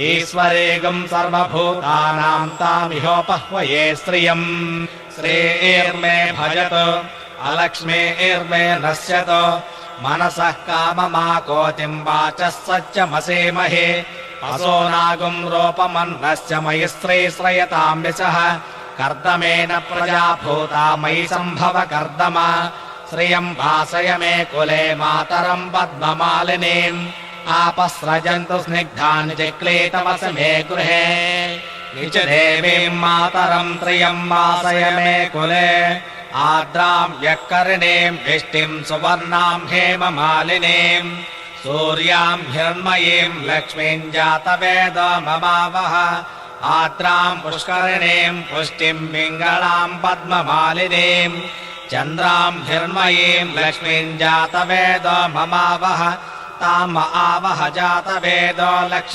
ईश्वरेगम् सर्वभूतानाम् तामिहोपह्वये श्रियम् श्रीर्मे भजतु अलक्ष्मीर्मे नश्यतु मनसः काममाकोतिम् वाचः सत्यमसेमहे असो नागुम् रूपमन्नश्च मयि श्रीश्रयताम् यशः कर्दमेन प्रजा भूता मयि सम्भव कर्दम श्रियम् भासय मे कुले मातरम् पद्ममालिनीम् आपस्रजन्तु स्निग्धानि चिक्लीतवस मे गृहे निज देवीम् मातरम् त्रियम् वासय मे कुले आर्द्राम् यःकर्णीम् भिष्टिम् सुवर्णाम् हेममालिनीम् सूर्याम् हिरण्मयीम् लक्ष्मीम् जातवेदो ममावह आर्द्राम् पुष्करिणीम् पुष्टिम् पिङ्गळाम् पद्ममालिनीम् चन्द्राम् हिरण्मयीम् लक्ष्मीम् जातवेदो ममावह ताम आवह जातवेदो लक्ष्मी